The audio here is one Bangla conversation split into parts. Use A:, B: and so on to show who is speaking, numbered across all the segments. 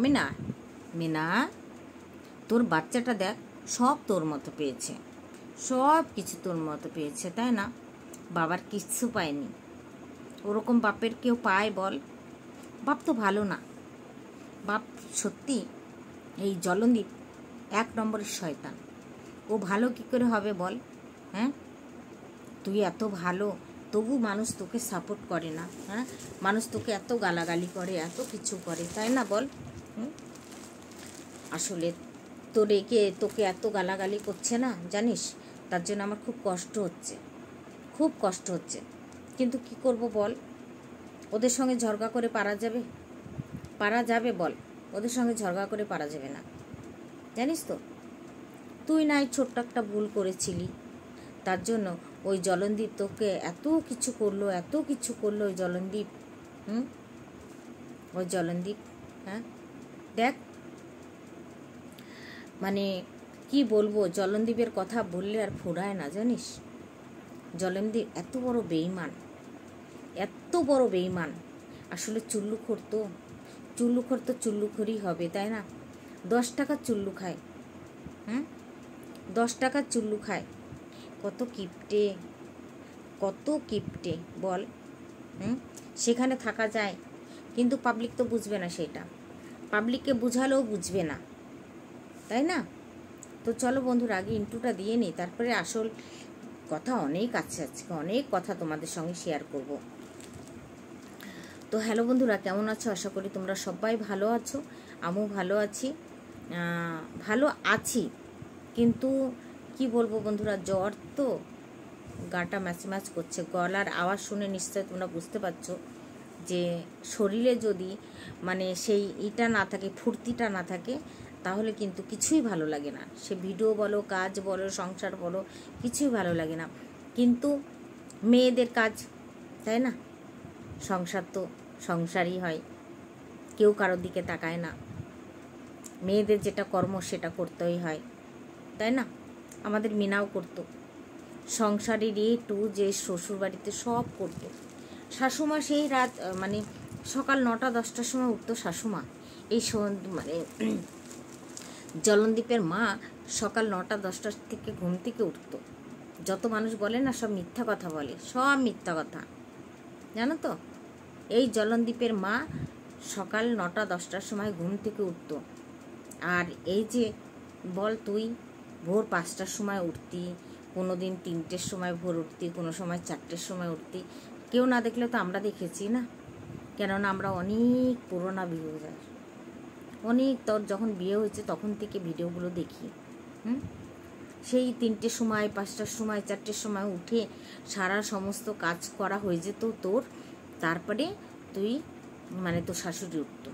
A: মিনা, মিনা, তোর বাচ্চাটা দেখ, সব তোর মতো পেয়েছে, সব কিছু তোর মতো পেয়েছে, তাই না? বাবার কিচ্ছু পায়নি। ওরকম বাপের কেউ পায় বল? বাপ তো ভালো না। বাপ সত্যি এই জলনদীপ 1 নম্বরের শয়তান। ও ভালো কি করে হবে বল? হ্যাঁ, তুই এত ভালো, তবু মানুষ তোকে সাপোর্ট করে না। হ্যাঁ, মানুষ তোকে এত গালাগালি করে, এত কিছু করে, তাই না বল? আসলে তোকে এত গালাগালি করছে না, জানিস? তার জন্য আমার খুব কষ্ট হচ্ছে, খুব কষ্ট হচ্ছে। কিন্তু কি করব বল? ওদের সঙ্গে ঝগড়া করে পারা যাবে? পারা যাবে বল? ওদের সঙ্গে ঝগড়া করে পারা যাবে না, জানিস তো? তুই নাই ছোট্ট একটা ভুল করেছিলি, তার জন্য ওই জলনদীপ তোকে এত কিছু করলো, এত কিছু করলো ওই জলনদীপ। ওই জলনদীপ, হ্যাঁ দেখ, মানে কি বলবো, জলনদীপের কথা বললে আর ফুরায় না, জানিস? জলনদীপ এত বড় বেঈমান, এত বড় বেঈমান। আসলে চুল্লুখোর তো চুল্লুখোরই হবে, তাই না? 10 টাকার চুল্লু খায়, 10 টাকার চুল্লু খায়। কত কিপটে বল? সেখানে থাকা যায়, কিন্তু পাবলিক তো বুঝবে না সেটা। পাবলিককে বুঝালেও বুঝবে না, তাই না? তো চলো বন্ধুরা, আগে ইন্ট্রোটা দিয়ে নিই, তারপরে আসল কথা অনেক আছে, আজকে অনেক কথা তোমাদের সঙ্গে শেয়ার করব। তো হ্যালো বন্ধুরা, কেমন আছো? আশা করি তোমরা সবাই ভালো আছো, আমিও ভালো আছি। কিন্তু কি বলবো বন্ধুরা, জ্বর তো, গাটা ম্যাচ করছে। গলার আওয়াজ শুনে নিশ্চয় তোমরা বুঝতে পারছো যে শরীরে যদি মানে সেই না থাকে, ফুর্তিটা না থাকে, তাহলে কিন্তু কিছুই ভালো লাগে না। সে ভিডিও বলো, কাজ বলো, সংসার বলো, কিছুই ভালো লাগে না। কিন্তু মেয়েদের কাজ, তাই না? সংসার তো সংসারই হয়, কেউ কারোর দিকে তাকায় না। মেয়েদের যেটা কর্ম সেটা করতেই হয়, তাই না? আমাদের মিনাও করতো, সংসারের যে শ্বশুরবাড়িতে সব করতো। শাশুমা সেই রাত মানে সকাল 9টা-10টার সময় উঠতো শাশুমা। এই মানে জলনদীপের মা সকাল 9টা-10টার থেকে ঘুম থেকে উঠতো। যত মানুষ বলে না, সব মিথ্যা কথা বলে, সব মিথ্যা কথা, জানো তো? এই জলনদীপের মা সকাল 9টা-10টার সময় ঘুম থেকে উঠতো। আর এই যে বল, তুই ভোর 5টার সময় উঠতি, কোনো দিন 3টের সময় ভোর উঠতি, কোনো সময় 4টের সময় উঠতি। কেউ না দেখলে তো আমরা দেখেছি না, কেননা আমরা অনেক পুরোনো ভিডিওদার, অনেক তোর যখন বিয়ে হয়েছে তখন থেকে ভিডিওগুলো দেখি। সেই 3টের সময়, 5টার সময়, 4টের সময় উঠে সারা সমস্ত কাজ করা হয়ে যেত তোর। তারপরে তুই মানে তোর শাশুড়ি উঠতো,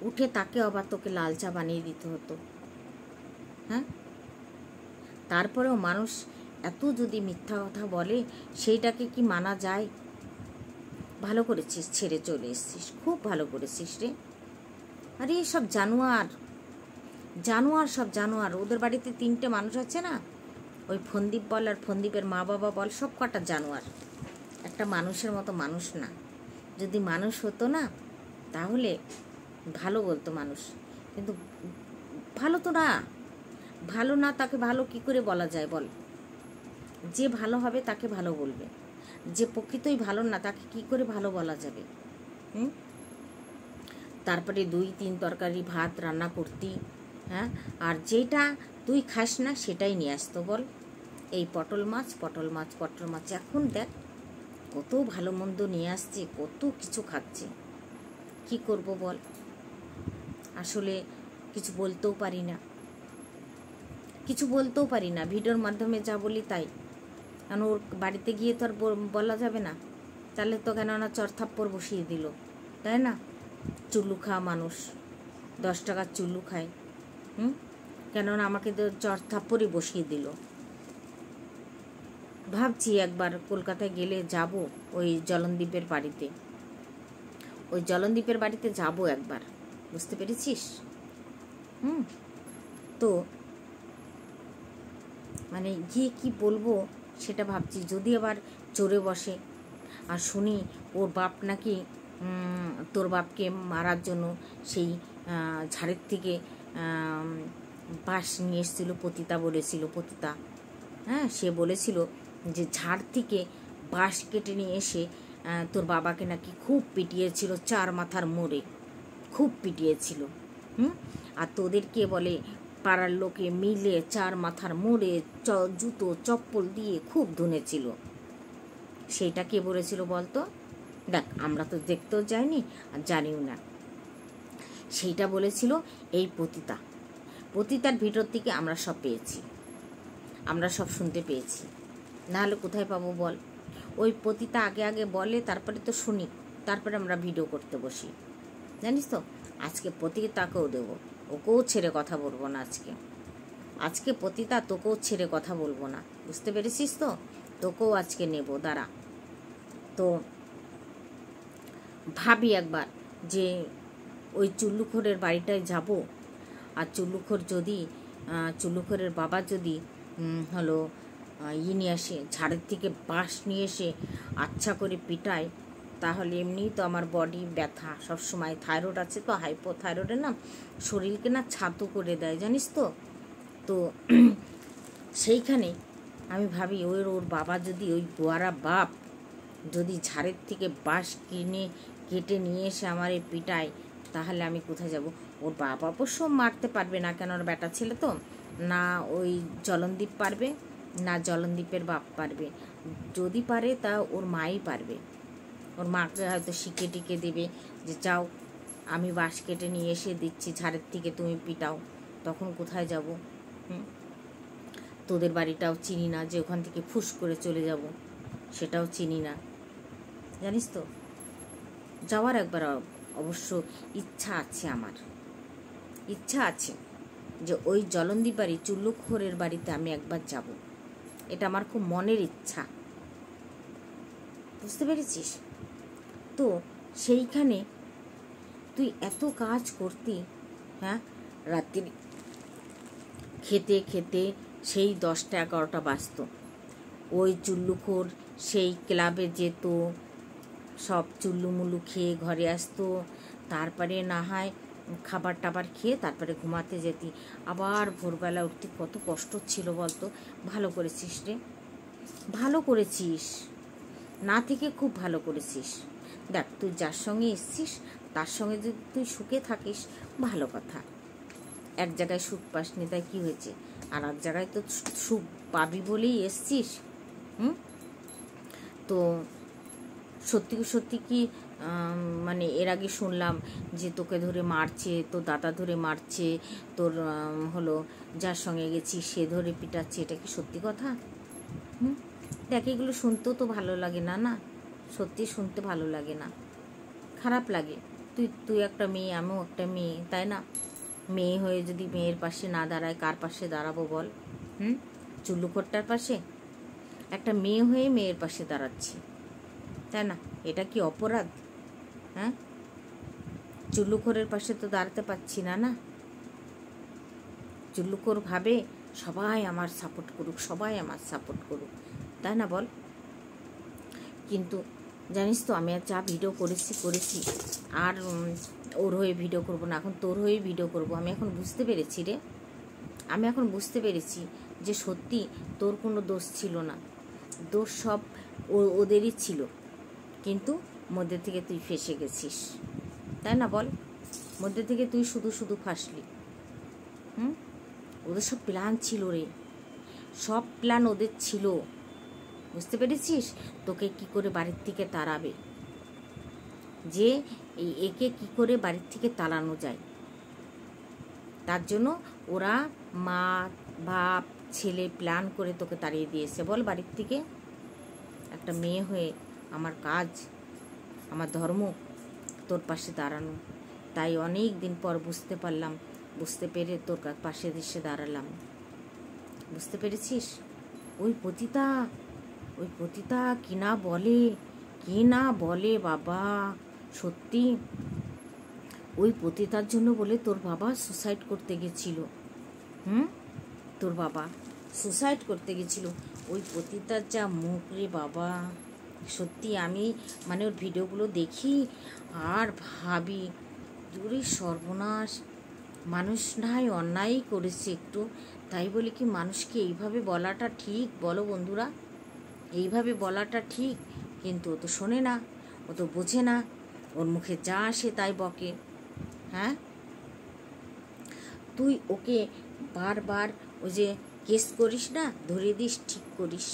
A: উঠে তাকে আবার তোকে লাল চা বানিয়ে দিতে হতো। হ্যাঁ, তারপরেও মানুষ এত যদি মিথ্যা কথা বলে, সেইটাকে কি মানা যায়? ভালো করেছিস, ছেড়ে চলে এসেছিস, খুব ভালো করেছিস রে। আরে সব জানোয়ার, সব জানোয়ার। ওদের বাড়িতে 3টে মানুষ আছে না, ওই ফন্দীপ বল আর ফন্দীপের মা বাবা বল, সব কটা জানোয়ার। একটা মানুষের মতো মানুষ না। যদি মানুষ হতো না, তাহলে ভালো বলতো মানুষ, কিন্তু ভালো তো না। ভালো না, তাকে ভালো কি করে বলা যায় বল? যে ভালো হবে তাকে ভালো বলবে, যে প্রকৃতই ভালো না তাকে কি করে ভালো বলা যাবে? তারপরে 2-3 তরকারি ভাত রান্না করতি, হ্যাঁ, আর যেটা তুই খাস না সেটাই নিয়ে আসতো বল। এই পটল মাছ। এখন দেখ কত ভালো মন্দ নিয়ে আসছে, কত কিছু খাচ্ছে। কি করব বল? আসলে কিছু বলতেও পারি না, ভিডিওর মাধ্যমে যা বলি তাই। কারণ ওর বাড়িতে গিয়ে তো আর বলা যাবে না, তাহলে তো কেননা চড়থাপ্পড় বসিয়ে দিল, তাই না? চুল্লু খাওয়া মানুষ, 10 টাকার চুল্লু খায়, কেননা আমাকে তো চড়থাপ্পড়ই বসিয়ে দিল। ভাবছি একবার কলকাতায় গেলে যাব ওই জলনদীপের বাড়িতে, যাব একবার, বুঝতে পেরেছিস? তো মানে গিয়ে কি বলবো সেটা ভাবছি। যদি আবার চড়ে বসে আর শুনি ওর বাপ নাকি তোর বাপকে মারার জন্য সেই ঝাড়ের থেকে বাঁশ নিয়ে এসেছিল, পতিতা বলেছিল, পতিতা, হ্যাঁ, সে বলেছিল যে ঝাড় থেকে বাঁশ কেটে নিয়ে এসে তোর বাবাকে নাকি খুব পিটিয়েছিল, 4 মাথার মোড়ে খুব পিটিয়েছিল। আর তোদেরকে বলে পাড়ার লোকে মিলে 4 মাথার মোড়ে জুতো চপ্পল দিয়ে খুব ধুনেছিল। সেইটা কে বলেছিল বলতো? দেখ, আমরা তো দেখতেও যাইনি আর জানিও না। সেইটা বলেছিল এই পতিতা। পতিতার ভিতর থেকে আমরা সব পেয়েছি, আমরা সব শুনতে পেয়েছি, নাহলে কোথায় পাবো বল? ওই পতিতা আগে আগে বলে, তারপরে তো শুনি, তারপরে আমরা ভিডিও করতে বসি, জানিস তো। আজকে পতিতাকেও দেবো, ওকেও ছেড়ে কথা বলবো না। আজকে পতিতা তোকেও ছেড়ে কথা বলবো না, বুঝতে পেরেছিস তো? তোকেও আজকে নেব, দাঁড়া। তো ভাবি একবার যে ওই চুল্লুখোরের বাড়িটায় যাব, আর চুল্লুখোরের বাবা যদি হলো নিয়ে আসে, ঝাড়ের থেকে বাঁশ নিয়ে এসে আচ্ছা করে পিটায়, তাহলে এমনিই তো আমার বডি ব্যথা সবসময়, থাইরয়েড আছে তো, হাইপোথাইরয়েডের না শরীরকে না ছাতু করে দেয়, জানিস তো। তো সেইখানে আমি ভাবি ওর বাবা যদি, ওই গোয়ারা বাপ যদি ঝাড়ের থেকে বাঁশ কেটে নিয়ে এসে আমার এই পিটায়, তাহলে আমি কোথায় যাব? ওর বাবা অবশ্য মারতে পারবে না, কেন ওর বেটা ছেলে তো না। ওই জলনদীপ পারবে না, জলনদীপের বাপ পারবে। যদি পারে তা ওর মাই পারবে। ওর মাকে হয়তো শিখে টিকে দেবে যে যাও, আমি বাঁশ কেটে নিয়ে এসে দিচ্ছি, ঝাড়ের থেকে তুমি পিটাও। তখন কোথায় যাব? তোদের বাড়িটাও চিনি না, যে ওখান থেকে ফুস করে চলে যাব, সেটাও চিনি না, জানিস তো। যাওয়ার একবার অবশ্য ইচ্ছা আছে, আমার ইচ্ছা আছে যে ওই জলনদীপ বাড়ি, চুল্লুখোরের বাড়িতে আমি একবার যাব। এটা আমার খুব মনের ইচ্ছা, বুঝতে পেরেছিস তো। সেইখানে তুই এত কাজ করতি, হ্যাঁ, রাত্রি খেতে খেতে সেই 10টা 11টা বাজত। ওই চুল্লুখোর সেই ক্লাবে যেত, সব চুল্লুমুল্লু খেয়ে ঘরে আসতো, তারপরে না হয় খাবার টাবার খেয়ে তারপরে ঘুমাতে যেতি। আবার ভোরবেলা উঠতে কত কষ্ট ছিল বলতো। ভালো করেছিস রে, ভালো করেছিস, না থেকে খুব ভালো করেছিস। দেখ, তুই যার সঙ্গে এসছিস তার সঙ্গে যদি তুই সুখে থাকিস, ভালো কথা। এক জায়গায় সুখ পাসনি তাই কি হয়েছে, আর এক জায়গায় তো সুখ পাবি বলেই এসছিস। তো সত্যি কি মানে এর আগে শুনলাম যে তোকে ধরে মারছে, তোর দাদা ধরে মারছে, তোর হলো যার সঙ্গে গেছিস সে ধরে পিটাচ্ছে, এটা কি সত্যি কথা? দেখ, এগুলো শুনতেও তো ভালো লাগে না, না সত্যি শুনতে ভালো লাগে না, খারাপ লাগে। তুই একটা মেয়ে, আমিও একটা মেয়ে, তাই না? মেয়ে হয়ে যদি মেয়ের পাশে না দাঁড়ায়, কার পাশে দাঁড়াবো বল? চুল্লুখোরটার পাশে? একটা মেয়ে হয়ে মেয়ের পাশে দাঁড়াচ্ছি, তাই না? এটা কি অপরাধ? হ্যাঁ, চুল্লুখোরের পাশে তো দাঁড়াতে পারছি না, না। চুল্লুখোর ভাবে সবাই আমার সাপোর্ট করুক, সবাই আমার সাপোর্ট করুক, তাই না বল? কিন্তু জানিস তো, আমি আর যা ভিডিও করেছি আর ওর হয়ে ভিডিও করব না, এখন তোর হয়ে ভিডিও করব। আমি এখন বুঝতে পেরেছি রে, আমি এখন বুঝতে পেরেছি যে সত্যি তোর কোনো দোষ ছিল না, দোষ সব ওদেরই ছিল, কিন্তু মধ্যে থেকে তুই ফেঁসে গেছিস, তাই না বল? মধ্যে থেকে তুই শুধু ফাঁসলি। ওদের সব প্ল্যান ছিল রে, সব প্ল্যান ওদের ছিল, বুঝতে পেরেছিস? তোকে কি করে বাড়ির থেকে তাড়াবে, যে একে কি করে বাড়ির থেকে তাড়ানো যায়, তার জন্য ওরা মা বাপ ছেলে প্ল্যান করে তোকে তাড়িয়ে দিয়েছে। বল, বাড়ির থেকে। একটা মেয়ে হয়ে আমার কাজ, আমার ধর্ম তোর পাশে দাঁড়ানো, তাই অনেক দিন পর বুঝতে পারলাম, বুঝতে পেরে তোর পাশে এসে দাঁড়ালাম, বুঝতে পেরেছিস? ওই পতিতা কি না বলে বাবা, সত্যি ওই পতিতার জন্য বলে তোর বাবা সুসাইড করতে গেছিল। তোর বাবা সুসাইড করতে গেছিল। ওই পতিতার যা মুখ রে বাবা, সত্যি আমি মানে ওর ভিডিওগুলো দেখি আর ভাবি, দূরে সর্বনাশ, মানুষ না হয় অন্যায় করেছে একটু, তাই বলে কি মানুষকে এইভাবে বলাটা ঠিক বলো বন্ধুরা? এইভাবে বলাটা ঠিক? কিন্তু ও তো শোনে না, ও তো বোঝে না, ওর মুখে যা আসে তাই বকে। হ্যাঁ, তুই ওকে বারবার ওই যে কেস করিস না, ধরিয়ে দিস, ঠিক করিস,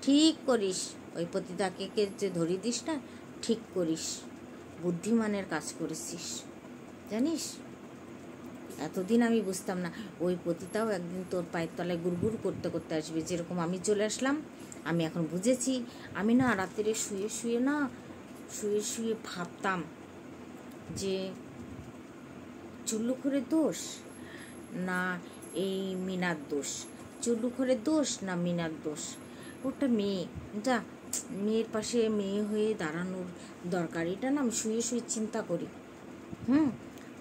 A: ঠিক করিস, ওই পতিতাকে যে ধরিয়ে দিস না, ঠিক করিস, বুদ্ধিমানের কাজ করেছিস জানিস। এতদিন আমি বুঝতাম না, ওই পতিতাও একদিন তোর পায়ের তলায় গুড়গুড় করতে করতে আসবে, যেরকম আমি চলে আসলাম। আমি এখন বুঝেছি। আমি না রাত্রে শুয়ে শুয়ে ভাবতাম যে চুল্লুখড়ের দোষ না এই মিনার দোষ, চুল্লুখড়ের দোষ না মিনার দোষ। ওটা মেয়ে, যা, মেয়ের পাশে মেয়ে হয়ে দাঁড়ানোর দরকার, এটা না আমি শুয়ে চিন্তা করি।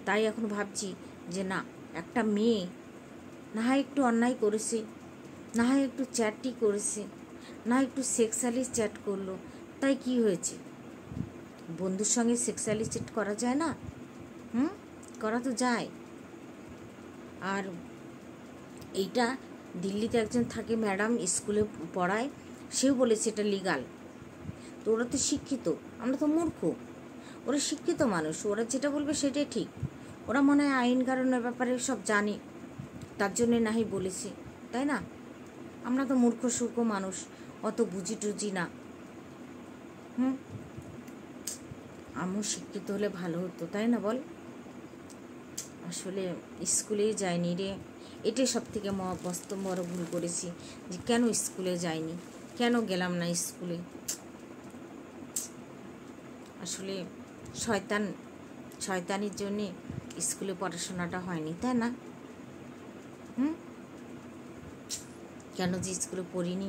A: তাই এখন ভাবছি যে না, একটা মেয়ে না হয় একটু অন্যায় করেছে, না হয় একটু চ্যাটই করেছে, না একটু সেক্সুয়ালি চ্যাট করলো, তাই কি হয়েছে? বন্ধুর সঙ্গে সেক্সুয়ালি চ্যাট করা যায় না? করা তো যায়। আর এইটা দিল্লিতে একজন থাকে ম্যাডাম, স্কুলে পড়ায়, সেও বলেছে এটা লিগাল। তো ওরা তো শিক্ষিত, আমরা তো মূর্খ। ওরা শিক্ষিত মানুষ, ওরা যেটা বলবে সেটাই ঠিক। ওরা মনে হয় আইন কানুনের ব্যাপারে সব জানে, তার জন্যে নাহি বলেছে, তাই না? আমরা তো মূর্খ সূর্খ মানুষ, অত বুঝি টুঝি না। আমিও শিক্ষিত হলে ভালো হতো, তাই না বল? আসলে স্কুলেই যায়নি রে, এটাই সব থেকে মস্ত বড় ভুল করেছি, যে কেন স্কুলে যাইনি, কেন গেলাম না স্কুলে। আসলে শয়তানির জন্যে স্কুলে পড়াশোনাটা হয়নি, তাই না? কেন যে স্কুলে পড়িনি,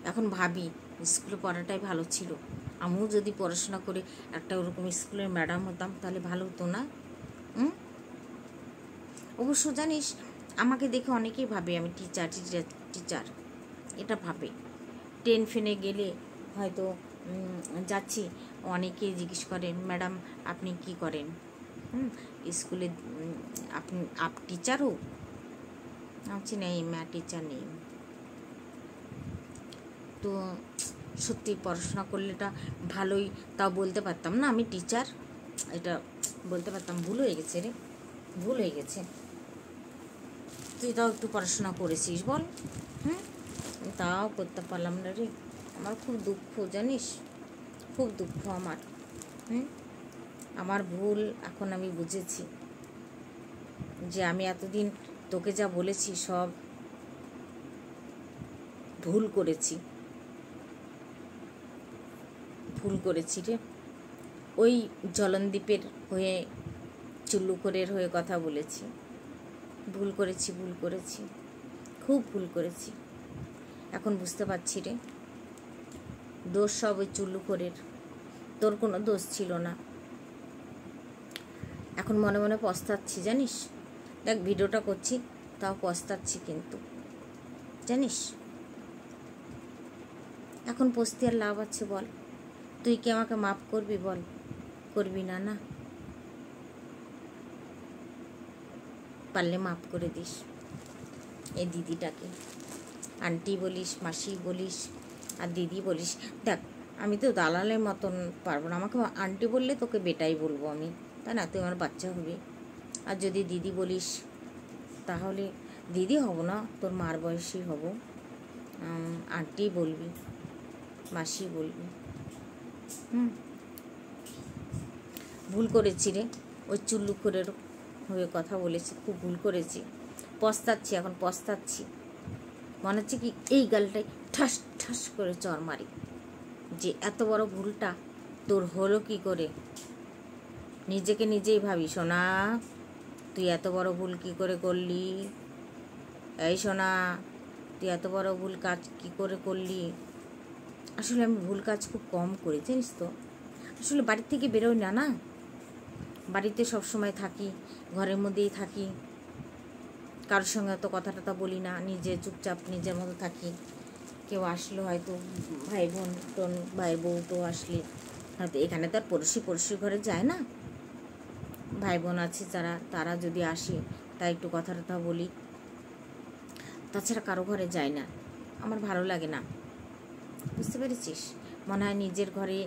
A: এখন ভাবি স্কুলে পড়াটাই ভালো ছিল। আমিও যদি পড়াশোনা করে একটা ওরকম স্কুলের ম্যাডাম হতাম তাহলে ভালো হতো না? অবশ্য জানিস, আমাকে দেখে অনেকেই ভাবে আমি টিচার, এটা ভাবে। 10 ফেনে গেলে হয়তো যাচ্ছি, অনেকে জিজ্ঞেস করে, ম্যাডাম আপনি কি করেন? স্কুলে আপ টিচারও? বলছি নেই, টিচার নেই। তো সত্যি পড়াশোনা করলেটা ভালোই, তাও বলতে পারতাম না আমি টিচার, এটা বলতে পারতাম। ভুল হয়ে গেছে রে, ভুল হয়ে গেছে। তুই তাও একটু পড়াশোনা করেছিস বল? তাও করতে পারলাম না রে, আমার খুব দুঃখ জানিস, খুব দুঃখ আমার। আমার ভুল এখন আমি বুঝেছি, যে আমি এতদিন তোকে যা বলেছি সব ভুল করেছি রে। ওই জলনদীপের হয়ে, চুল্লুখড়ের হয়ে কথা বলেছি, ভুল করেছি, খুব ভুল করেছি। এখন বুঝতে পারছি রে, দোষ সব ওই চুল্লুখড়ের, তোর কোনো দোষ ছিল না। এখন মনে মনে পস্তাচ্ছি জানিস, দেখ ভিডিওটা করছি তাও পস্তাচ্ছি কিন্তু, জানিস। এখন পস্তি আর লাভ আছে বল? তুই কি আমাকে মাফ করবি বল? করবি না? না পারলে মাফ করে দিস এই দিদিটাকে। আন্টি বলিস, মাসি বলিস, আর দিদি বলিস। দেখ আমি তো দালালের মতন পারবো না, আমাকে আন্টি বললে তোকে বেটাই বলবো আমি, তাই না? তুই আমার বাচ্চা হবি। আর যদি দিদি বলিস তাহলে দিদি হব না, তোর মার বয়সী হব। আন্টি বলবি, মাসি বলবি। ভুল করেছি রে, ওই চুল্লুখড়ের হয়ে কথা বলেছি, খুব ভুল করেছি। পস্তাচ্ছি, এখন পস্তাচ্ছি। মনে হচ্ছে কি এই গালটাই ঠাস ঠাস করে চর মারি, যে এত বড় ভুলটা তোর হলো কি করে। নিজেকে নিজেই ভাবি, সোনা তুই এত বড় ভুল কি করে করলি? এই সোনা, তুই এত বড় ভুল কাজ কি করে করলি? আসলে আমি ভুল কাজ খুব কম করি জানিস তো। আসলে বাড়ির থেকে বেরোই না, না বাড়িতে সবসময় থাকি, ঘরের মধ্যেই থাকি, কারোর সঙ্গে অত কথা টথা বলি না, নিজে চুপচাপ নিজের মতো থাকি। কেউ আসলো হয়তো ভাই বোন টোন ভাই বউ তো আসলে হয়তো, এখানে তো আর পড়শি ঘরে যায় না, ভাই বোন আছে যারা, তারা যদি আসে তাই একটু কথা টথা বলি, তাছাড়া কারো ঘরে যায় না, আমার ভালো লাগে না। বুঝতে পেরেছিস? মনে হয় নিজের ঘরে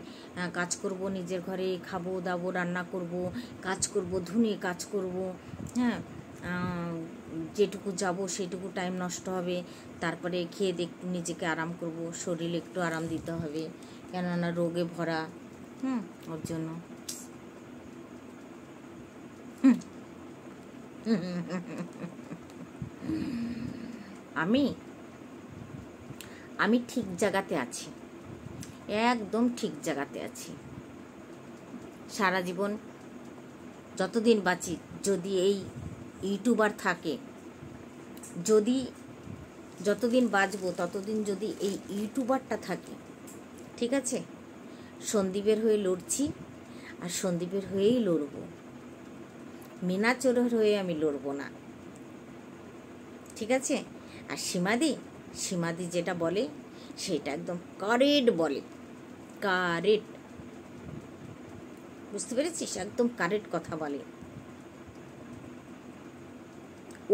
A: কাজ করব, নিজের ঘরে খাবো দাবো, রান্না করব, কাজ করব, ধুনে কাজ করব, হ্যাঁ, যেটুকু যাব সেটুকু টাইম নষ্ট হবে, তারপরে খেয়ে একটু নিজেকে আরাম করব, শরীরে একটু আরাম দিতে হবে, কেননা রোগে ভরা, ওর জন্য। আমি আমি ঠিক জায়গাতে আছি, একদম ঠিক জায়গাতে আছি। সারা জীবন যতদিন বাঁচি, যদি এই ইউটিউবার থাকে, যদি যতদিন বাঁচবো ততদিন যদি এই ইউটিউবারটা থাকে, ঠিক আছে, সন্দীপের হয়ে লড়ছি, আর সন্দীপের হয়েই লড়বো, মিনাচোরের হয়ে আমি লড়বো না, ঠিক আছে? আর সীমাদি যেটা বলে সেটা একদম কারেক্ট বলে, কারেক্ট, বুঝতে পেরেছিস? একদম কারেক্ট কথা বলে,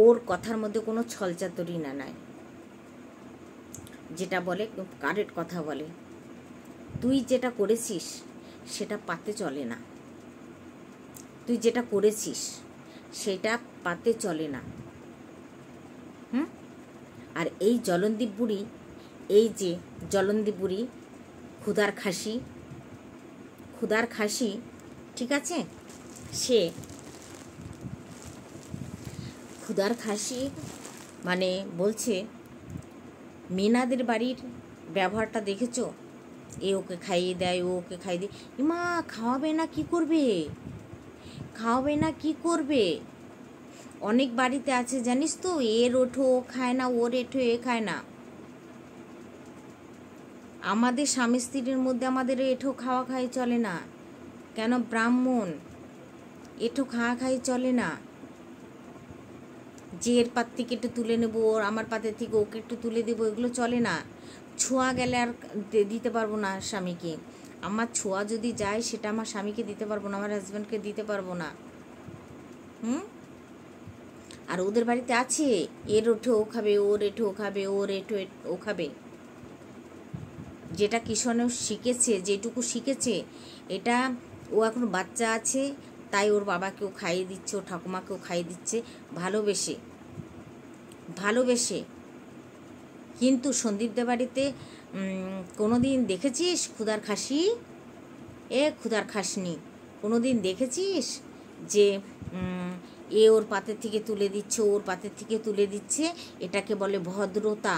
A: ওর কথার মধ্যে কোনো ছলচাতুরি না নাই, যেটা বলে কারেক্ট কথা বলে। তুই যেটা করেছিস সেটা পাতে চলে না, তুই যেটা করেছিস সেটা পাতে চলে না। আর এই জলনদীপ বুড়ি, এই যে জলনদীপ বুড়ি ক্ষুধার খাসি, ঠিক আছে, সে ক্ষুধার খাসি মানে বলছে মিনাদের বাড়ির ব্যবহারটা দেখেছো, এ ওকে খাইয়ে দেয়, ও ওকে খাইয়ে দেয়, মা খাওয়াবে না কি করবে, খাওয়াবে না কি করবে? অনেক বাড়িতে আছে জানিস তো, এর ওঠো ও খায় না, ওর এঠো এ খায় না। আমাদের স্বামী স্ত্রীর মধ্যে আমাদের এঠো খাওয়া খাই চলে না, কেন ব্রাহ্মণ এঠো খাওয়া খাই চলে না, যে এর পাত থেকে একটু তুলে নেবো, ওর আমার পাতের থেকে ওকে একটু তুলে দেবো, এগুলো চলে না। ছোঁয়া গেলে আর দিতে পারবো না স্বামীকে, আমার ছোঁয়া যদি যায় সেটা আমার স্বামীকে দিতে পারবো না, আমার হাজব্যান্ডকে দিতে পারবো না। আর ওদের বাড়িতে আছে এর ওঠে ও খাবে, ওর এঠো ও খাবে, ওর এঠো ও খাবে, যেটা কিষণেও শিখেছে, যেটুকু শিখেছে, এটা ও এখন বাচ্চা আছে তাই ওর বাবাকেও খাইয়ে দিচ্ছে, ও ঠাকুমাকেও খাইয়ে দিচ্ছে, ভালোবেসে। কিন্তু সন্দীপদের বাড়িতে কোনো দিন দেখেছিস ক্ষুধার খাসনি কোনো দিন দেখেছিস যে এ ওর পাতের থেকে তুলে দিচ্ছে, ওর পাতের থেকে তুলে দিচ্ছে? এটাকে বলে ভদ্রতা,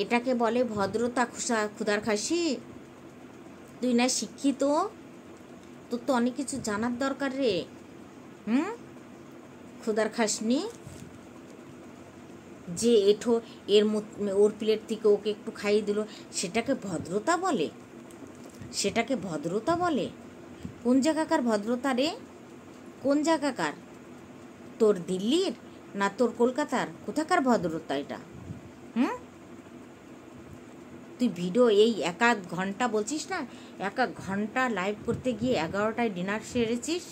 A: এটাকে বলে ভদ্রতা। ক্ষুধার খাসি, তুই না শিক্ষিত, তোর তো অনেক কিছু জানার দরকার রে। ক্ষুধার খাসনি, যে এঠো ওর প্লেট থেকে ওকে একটু খাইয়ে দিল, সেটাকে ভদ্রতা বলে? সেটাকে ভদ্রতা বলে? কোন জায়গাকার ভদ্রতা রে? কোন জায়গাকার? তোর দিল্লির না তোর কলকাতার? কোথাকার ভদ্রতা এটা? তুই ভিডিও এই 1-1 ঘন্টা বলছিস না, 1-1 ঘন্টা লাইভ করতে গিয়ে 11টায় ডিনার সেরেছিস।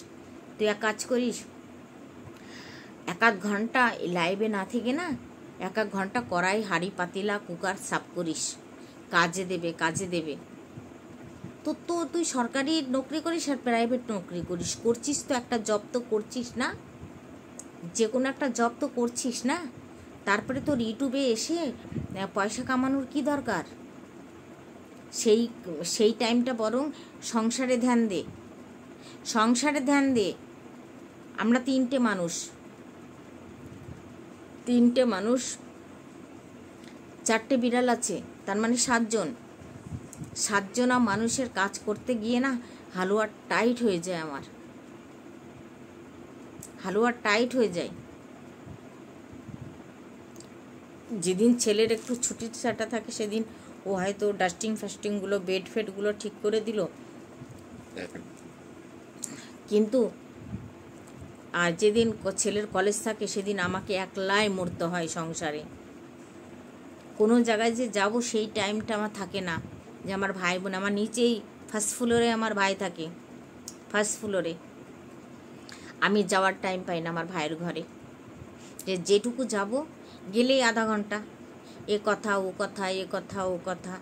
A: তুই এক কাজ করিস, 1-1 ঘন্টা লাইভে না থেকে না 1-1 ঘন্টা কড়াই হাঁড়ি পাতিলা কুকার সাফ করিস, কাজে দেবে। তো তুই সরকারি নকরি করিস আর প্রাইভেট নকরি করিস, করছিস তো একটা জব তো করছিস না, যে কোনো একটা জব তো করছিস না, তারপরে তোর ইউটিউবে এসে পয়সা কামানোর কি দরকার? সেই টাইমটা বরং সংসারে ধ্যান দে। আমরা 3টে মানুষ, 4টে বিড়াল আছে, তার মানে 7জন মানুষের কাজ করতে গিয়ে না হালুয়া টাইট হয়ে যায়, আমার হালুয়া টাইট হয়ে যায়। যেদিন ছেলের একটু ছুটির ছাটা থাকে সেদিন ও হয়তো ফাস্টিংগুলো বেড ফেডগুলো ঠিক করে দিল, কিন্তু আর যেদিন ছেলের কলেজ থাকে সেদিন আমাকে একলাই মরতে হয় সংসারে। কোনো জায়গায় যে যাব সেই টাইমটা আমার থাকে না, যে আমার ভাই বোন, আমার নিচেই ফার্স্ট ফ্লোরে আমার ভাই থাকে, ফার্স্ট ফ্লোরে আমি যাওয়ার টাইম পাই না আমার ভাইয়ের ঘরে, যে যেটুকু যাব গেলেই আধা ঘন্টা, এ কথা ও কথা, এ কথা ও কথা,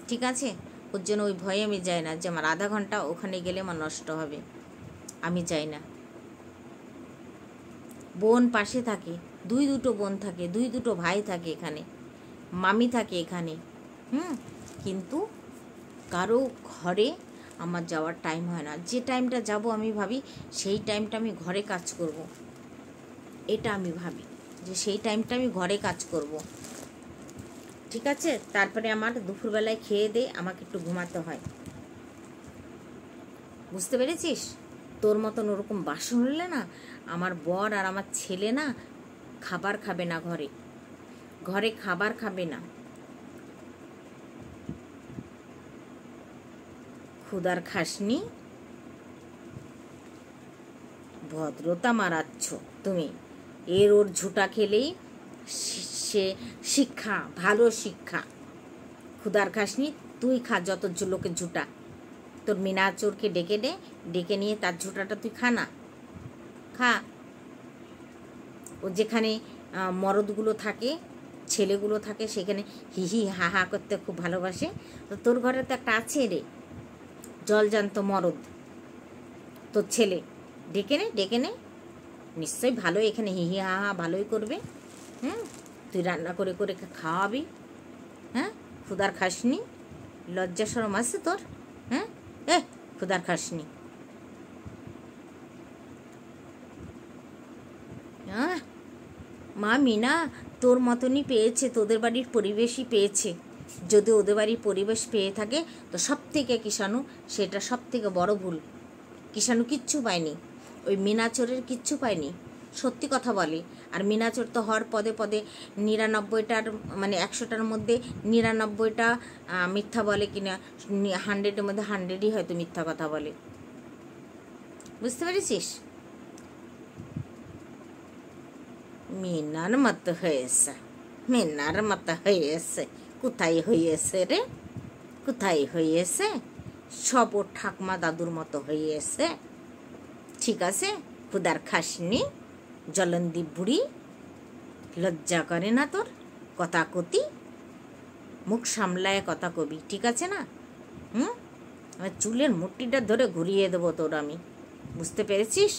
A: ঠিক আছে। ওর জন্য ওই ভয়ে আমি যাই না যে আমার আধা ঘন্টা ওখানে গেলে আমার নষ্ট হবে, আমি যাই না। বোন পাশে থাকে, দুটো বোন থাকে, দুটো ভাই থাকে এখানে, মামি থাকে এখানে, কিন্তু কারো ঘরে আমার যাওয়ার টাইম হয় না। যে টাইমটা যাব আমি ভাবি সেই টাইমটা আমি ঘরে কাজ করব, এটা আমি ভাবি যে সেই টাইমটা আমি ঘরে কাজ করব, ঠিক আছে। তারপরে আমার দুপুরবেলায় খেয়ে দিয়ে আমাকে একটু ঘুমাতে হয়, বুঝতে পেরেছিস। তোর মতন ওরকম বাসন হলে না আমার বর আর আমার ছেলে না খাবার খাবে না, ঘরে খাবার খাবে না। ক্ষুধার খাসনি, ভদ্রতা মারাচ্ছ তুমি। ওর ঝুটা খেলেই সে শিক্ষা, ভালো শিক্ষা। ক্ষুধার খাসনি, তুই খা যত লোকের ঝুটা, তোর মিনাচোরকে ডেকে নিয়ে তার ঝুটাটা তুই খা না, খা। ও যেখানে মরদগুলো থাকে, ছেলেগুলো থাকে, সেখানে হিহি হা হা করতে খুব ভালোবাসে। তো তোর ঘরে তো একটা আছে রে জলজান্ত মরদ, তোর ছেলে, ডেকে নে, নিশ্চয়ই ভালো এখানে হিহি হা হা ভালোই করবে। তুই রান্না করে করে খাওয়াবি, ক্ষুধার খাসনি, লজ্জা শরম আছে তোর? ক্ষুধার খাসনি। মা মিনা তোর মতনই পেয়েছে, তোদের বাড়ির পরিবেশই পেয়েছে। যদি ওদের বাড়ির পরিবেশ পেয়ে থাকে তো সব থেকে কিষাণু, সেটা সব থেকে বড় ভুল। কিষাণু কিচ্ছু পায়নি, ওই মিনাচোরের কিচ্ছু পায়নি, সত্যি কথা বলে। আর মিনাচোর তো হওয়ার পদে পদে 99টার মানে 100টার মধ্যে 99টা মিথ্যা বলে কিনা, 100-এর মধ্যে 100ই হয়তো মিথ্যা কথা বলে, বুঝতে পেরেছিস। মিনার মতো হয়েছে, কোথায় হয়েছে রে, কোথায় হয়েছে? সব ওর ঠাকমা দাদুর মতো হয়েছে, ঠিক আছে। ক্ষুধার খাসনি, জলনদীপ বুড়ি, লজ্জা করে না তোর? কথা কতি, মুখ সামলায় কথা কবি, ঠিক আছে না? আমার চুলের মুঠিটা ধরে ঘুরিয়ে দেবো তোর আমি, বুঝতে পেরেছিস?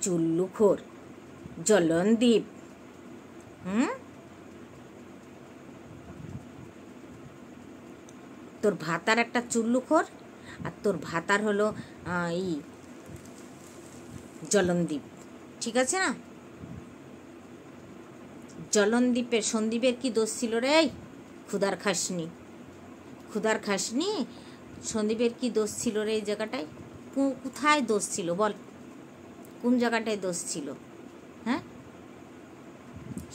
A: চুল্লুখোর জলনদীপ, তোর ভাতার একটা চুল্লুখোর, আর তোর ভাতার হলো জলনদীপ, ঠিক আছে না? সন্দীপের কি দোষ ছিল রে? ক্ষুধার খাসনি, সন্দীপের কি দোষ ছিল রে? এই জায়গাটায় কোথায় দোষ ছিল বল, কোন জায়গাটায় দোষ ছিল?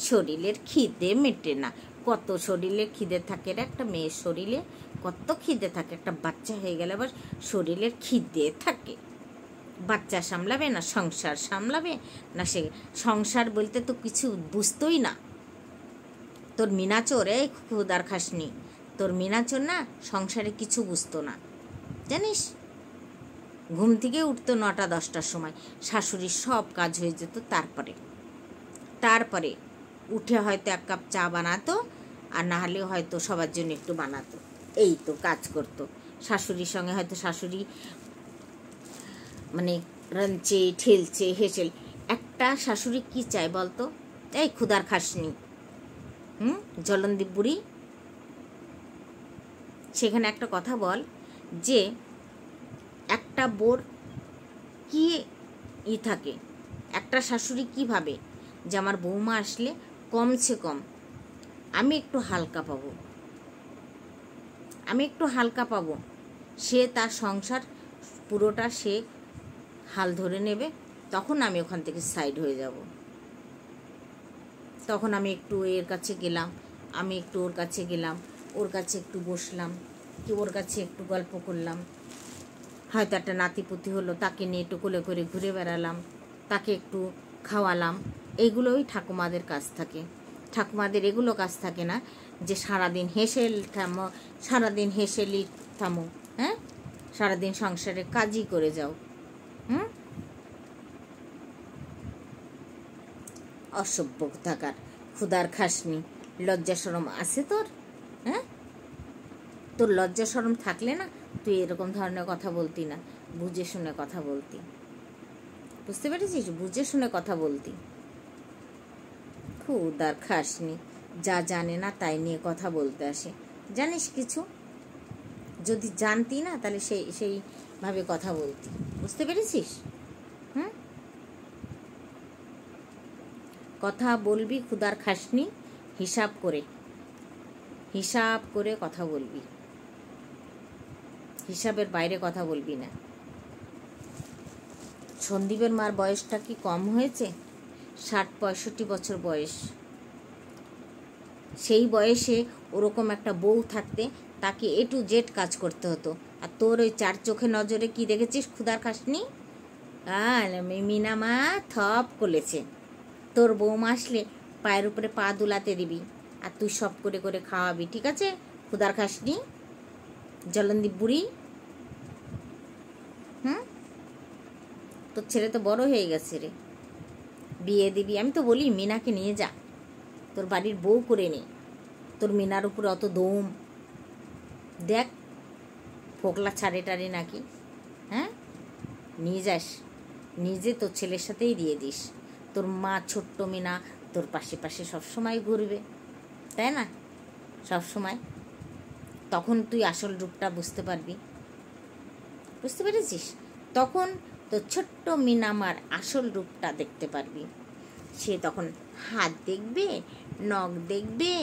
A: শরীরের খিদে মেটে না, কত শরীরে খিদে থাকে রে একটা মেয়ের শরীরে, কত খিদে থাকে। একটা বাচ্চা হয়ে গেলে আবার শরীরের খিদে থাকে। বাচ্চা সামলাবে না সংসার সামলাবে না, সে সংসার বলতে তো কিছু বুঝতোই না। তোর মিনাচোর, ক্ষুধার খাসনি, তোর মিনাচোর না সংসারে কিছু বুঝতো না, জানিস। ঘুম থেকে উঠতো 9টা-10টার সময়, শাশুড়ির সব কাজ হয়ে যেত। তারপরে উঠে হয়তো 1 কাপ চা বানাতো, আর না হলে হয়তো সবার জন্য একটু বানাতো, এই তো কাজ করতো। শাশুড়ির সঙ্গে হয়তো শাশুড়ি মানে রাঁধছে, ঠেলছে, হেসেল। একটা শাশুড়ি কি চায় বলতো? এই ক্ষুধার খাসনি, জলনদীপ বুড়ি, সেখানে একটা কথা বল, যে একটা বোর কি থাকে, একটা শাশুড়ি কি ভাবে যে আমার বৌমা আসলে কমসে কম আমি একটু হালকা পাবো, সে তার সংসার পুরোটা সে হাল ধরে নেবে, তখন আমি ওখান থেকে সাইড হয়ে যাব। তখন আমি একটু এর কাছে গেলাম, আমি একটু ওর কাছে গেলাম, ওর কাছে একটু বসলাম, কি ওর কাছে একটু গল্প করলাম, হয়তো একটা নাতিপুতি হলো, তাকে নিয়ে একটু কোলে করে ঘুরে বেড়ালাম, তাকে একটু খাওয়ালাম, এগুলোই ঠাকুমাদের কাজ থাকে। ঠাকুমাদের এগুলো কাজ থাকে না যে সারাদিন হেসে থামো, সারাদিন হেসে থামো, হ্যাঁ, সারাদিন সংসারে কাজই করে যাও। অসভ্য থাকার, ক্ষুধার খাসনি, লজ্জা শরম আছে তোর? হ্যাঁ, তোর লজ্জা শরম থাকলে না তুই এরকম ধরনের কথা বলতি না, বুঝে শুনে কথা বলতি। বুঝতে পেরেছিস? বুঝে শুনে কথা বলতি। ক্ষুধার খাসনি, যা জানে না তাই নিয়ে কথা বলতে আসে। জানিস কিছু? যদি জানতি না তাহলে সেইভাবে কথা বলতি। বুঝতে পেরেছিস? কথা বলবি ক্ষুধার খাসনি, হিসাব করে কথা বলবি, হিসাবের বাইরে কথা বলবি না। সন্দীপের মার বয়সটা কি কম হয়েছে? 60-65 বছর বয়স। সেই বয়সে ওরকম একটা বউ থাকতে তাকে A to Z কাজ করতে হতো। আর তোর ওই 4 চোখে নজরে কি দেখেছিস? ক্ষুধার খাসনি। মিনা মা থপ করেছে। তোর বৌমা আসলে পায়ের উপরে পা দুলাতে দিবি, আর তুই সব করে করে খাওয়াবি। ঠিক আছে? ক্ষুধার খাসনি, জলন্দীপ বুড়ি। তোর ছেলে তো বড় হয়ে গেছে রে, বিয়ে দিবি। আমি তো বলি মিনাকে নিয়ে যা, তোর বাড়ির বউ করে নে। তোর মিনার উপরে অত দম, দেখ ফোকলা ছাড়ে টাড়ে নাকি। হ্যাঁ, নিয়ে যাস, নিজে তোর ছেলের সাথেই দিয়ে দিস। তোর মা ছোট্ট মিনা তোর পাশে পাশে সবসময় ঘুরবে, তাই না? সবসময়। তখন তুই আসল রূপটা বুঝতে পারবি। বুঝতে পেরেছিস? তখন তোর ছোট্ট মিনামার আসল রূপটা দেখতে পারবি। সে তখন হাত দেখবে, নখ দেখবে,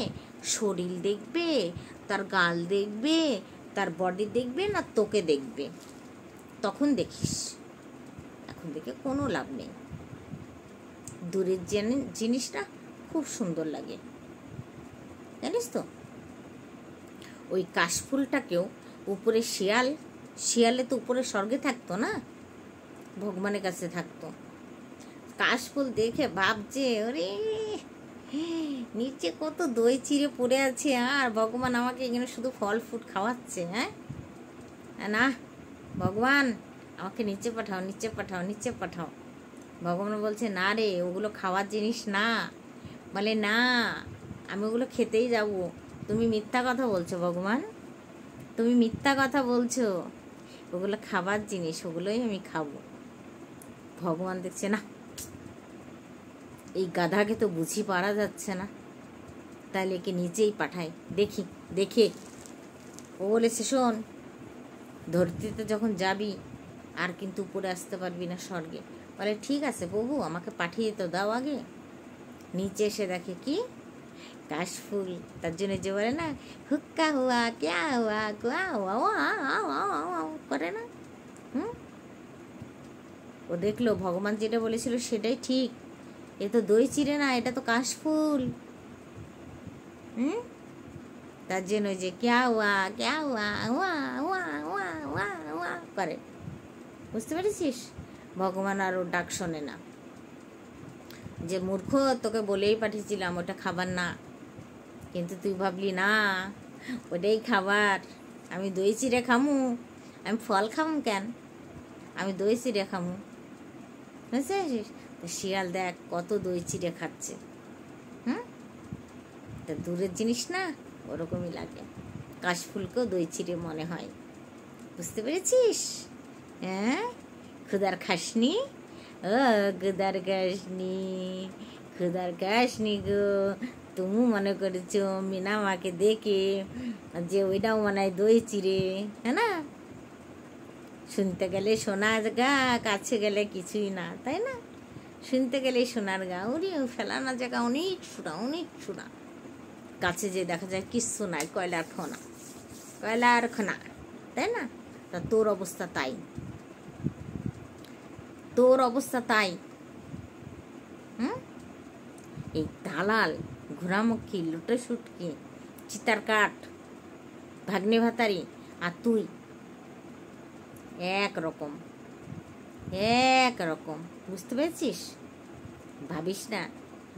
A: শরীর দেখবে, তার গাল দেখবে, তার বডি দেখবে না তোকে দেখবে। তখন দেখিস। এখন দেখে কোনো লাভ নেই। দূরের জিনিসটা খুব সুন্দর লাগে, জানিস তো? ওই কাশফুলটাকেও উপরে শিয়ালে তো উপরে স্বর্গে থাকতো না, ভগবানের কাছে থাকতো। কাশফুল দেখে ভাবছে, ওরে নিচে কত দই চিড়ে পড়ে আছে, আর ভগবান আমাকে এখানে শুধু ফল ফ্রুট খাওয়াচ্ছে। হ্যাঁ না, ভগবান আমাকে নিচে পাঠাও, নিচে পাঠাও, নিচে পাঠাও। ভগবান বলছে, না রে, ওগুলো খাওয়ার জিনিস না। বলে, না, আমি ওগুলো খেতেই যাব। তুমি মিথ্যা কথা বলছো ভগবান, তুমি মিথ্যা কথা বলছো। ওগুলো খাবার জিনিস, ওগুলোই আমি খাবো। ভগবান দেখছে না, এই গাধাকে তো বুঝি পারা যাচ্ছে না, তাহলে একে নিচেই পাঠায়। দেখে ও বলেছে, শোন, ধরতিতে যখন যাবি আর কিন্তু উপরে আসতে পারবি না স্বর্গে। বলে, ঠিক আছে প্রভু, আমাকে পাঠিয়ে তো দাও আগে। নিচে এসে দেখে কি কাশফুল। তার জন্য যে বলে না, হুক্কা হুয়া ক্যা হুয়া কুয়া হুয়া করে না। ও দেখলো ভগবান যেটা বলেছিল সেটাই ঠিক। এ তো দই চিড়ে না, এটা তো কাশফুল। তার জন্য যে ক্যা হুয়া হুয়া হুয়া হুয়া হুয়া হুয়া করে। বুঝতে পেরেছিস? ভগবান আর ওর ডাক শোনে না। যে মূর্খ, তোকে বলেই পাঠিয়েছিলাম ওটা খাবার না, কিন্তু তুই ভাবলি না ওটাই খাবার। আমি দই চিড়ে খামু, আমি ফল খামু কেন, আমি দই চিড়ে খামু। বুঝতে পেরেছিস? শিয়াল দেখ কত দই চিড়ে খাচ্ছে। তা দূরের জিনিস না, ওরকমই লাগে। কাশফুলকেও দই চিড়ে মনে হয়। বুঝতে পেরেছিস? হ্যাঁ, ক্ষুধার খাসনি, ও ক্ষুধার খাসনি গো। তুমি মনে করেছো মিনা মাকে দেখে যে ওইটাও মনে হয় দই চিড়ে, হ্যাঁ না? শুনতে গেলে সোনার গা, কাছে গেলে কিছুই না, তাই না? শুনতে গেলে সোনার গা, ওরে ফেলানো জায়গা অনেক সোনা, কাছে যে দেখা যায় কিচ্ছু নাই, কয়লার খোনা, তাই না? তা তোর অবস্থা তাই। এই দালাল, ঘোড়ামুখী, লুটে সুটকি, চিতার কাঠ, ভাগ্নে ভাতারি, আর তুই এক রকম। বুঝতে পেরেছিস? ভাবিস না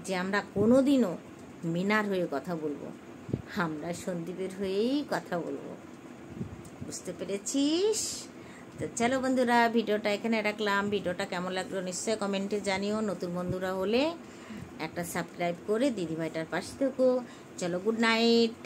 A: যে আমরা কোনোদিনও মিনার হয়ে কথা বলবো, আমরা সন্দীপের হয়েই কথা বলবো। বুঝতে পেরেছিস? তো চলো বন্ধুরা, ভিডিওটা এখানে রাখলাম। ভিডিওটা কেমন লাগলো নিশ্চয়ই কমেন্টে জানিও। নতুন বন্ধুরা হলে একটা সাবস্ক্রাইব করে দিদিভাইটার পাশে থেকো। চলো, গুড নাইট।